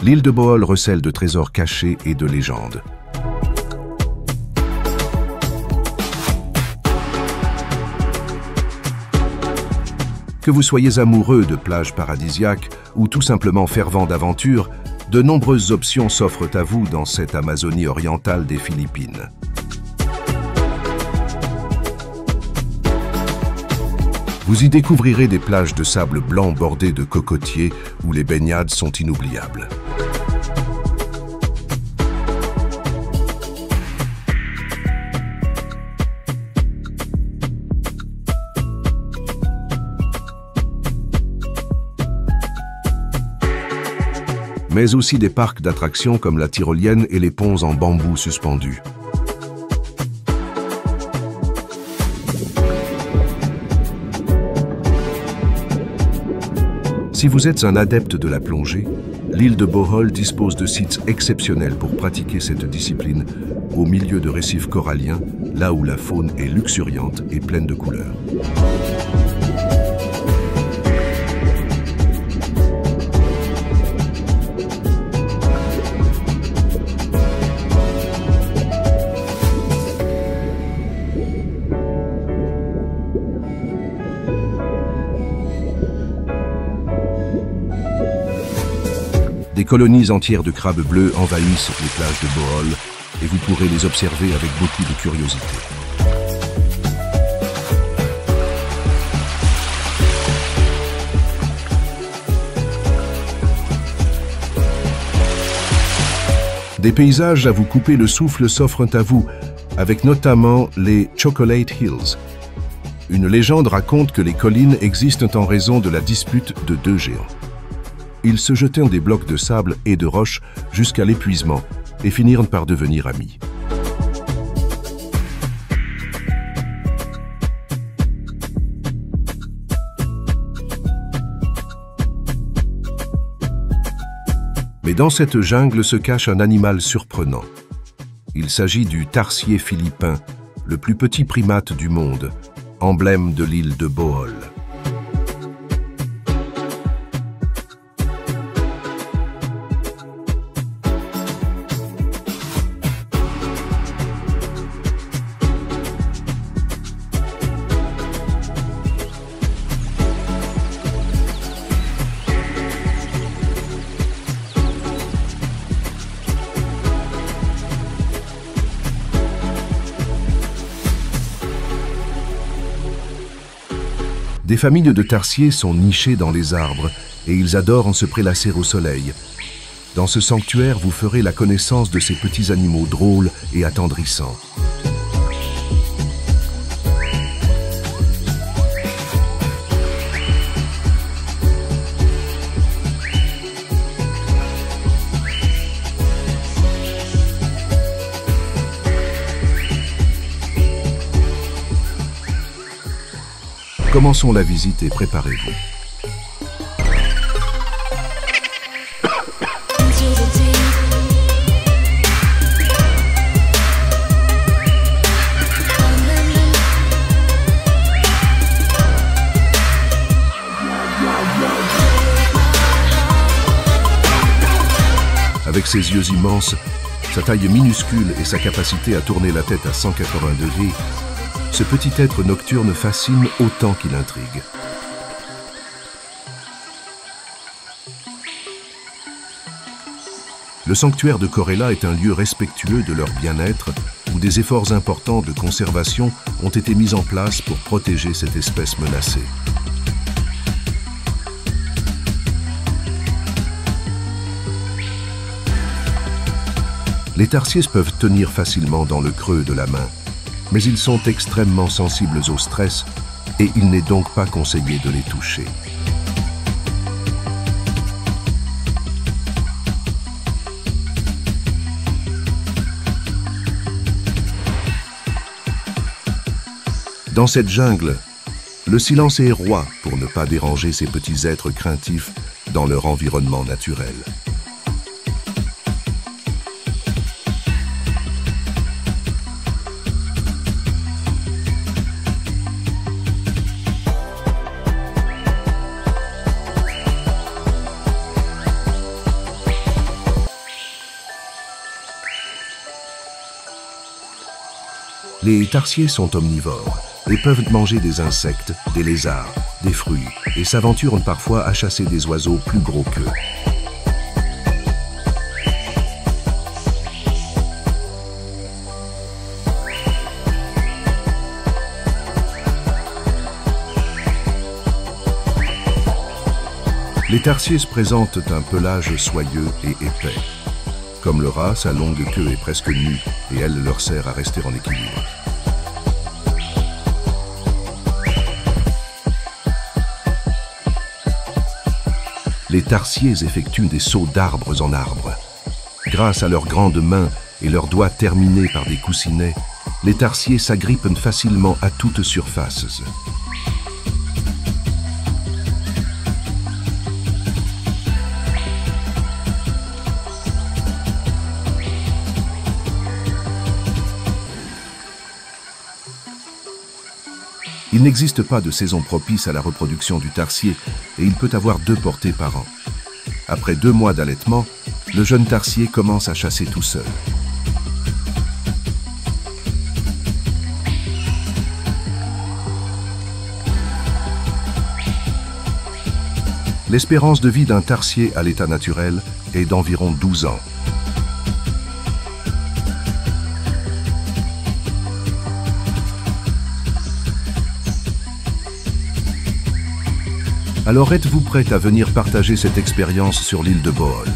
L'île de Bohol recèle de trésors cachés et de légendes. Que vous soyez amoureux de plages paradisiaques ou tout simplement fervent d'aventure, de nombreuses options s'offrent à vous dans cette Amazonie orientale des Philippines. Vous y découvrirez des plages de sable blanc bordées de cocotiers où les baignades sont inoubliables. Mais aussi des parcs d'attractions comme la tyrolienne et les ponts en bambou suspendus. Si vous êtes un adepte de la plongée, l'île de Bohol dispose de sites exceptionnels pour pratiquer cette discipline au milieu de récifs coralliens, là où la faune est luxuriante et pleine de couleurs. Des colonies entières de crabes bleus envahissent les plages de Bohol et vous pourrez les observer avec beaucoup de curiosité. Des paysages à vous couper le souffle s'offrent à vous, avec notamment les Chocolate Hills. Une légende raconte que les collines existent en raison de la dispute de deux géants. Ils se jetaient des blocs de sable et de roches jusqu'à l'épuisement et finirent par devenir amis. Mais dans cette jungle se cache un animal surprenant. Il s'agit du tarsier philippin, le plus petit primate du monde, emblème de l'île de Bohol. Des familles de tarsiers sont nichées dans les arbres et ils adorent se prélasser au soleil. Dans ce sanctuaire, vous ferez la connaissance de ces petits animaux drôles et attendrissants. Commençons la visite et préparez-vous. Avec ses yeux immenses, sa taille minuscule et sa capacité à tourner la tête à 180 degrés, ce petit être nocturne fascine autant qu'il intrigue. Le sanctuaire de Corella est un lieu respectueux de leur bien-être où des efforts importants de conservation ont été mis en place pour protéger cette espèce menacée. Les tarsiers peuvent tenir facilement dans le creux de la main, mais ils sont extrêmement sensibles au stress et il n'est donc pas conseillé de les toucher. Dans cette jungle, le silence est roi pour ne pas déranger ces petits êtres craintifs dans leur environnement naturel. Les tarsiers sont omnivores et peuvent manger des insectes, des lézards, des fruits et s'aventurent parfois à chasser des oiseaux plus gros qu'eux. Les tarsiers présentent un pelage soyeux et épais. Comme le rat, sa longue queue est presque nue et elle leur sert à rester en équilibre. Les tarsiers effectuent des sauts d'arbres en arbres. Grâce à leurs grandes mains et leurs doigts terminés par des coussinets, les tarsiers s'agrippent facilement à toute surface. Il n'existe pas de saison propice à la reproduction du tarsier et il peut avoir 2 portées par an. Après 2 mois d'allaitement, le jeune tarsier commence à chasser tout seul. L'espérance de vie d'un tarsier à l'état naturel est d'environ 12 ans. Alors êtes-vous prêt à venir partager cette expérience sur l'île de Bohol?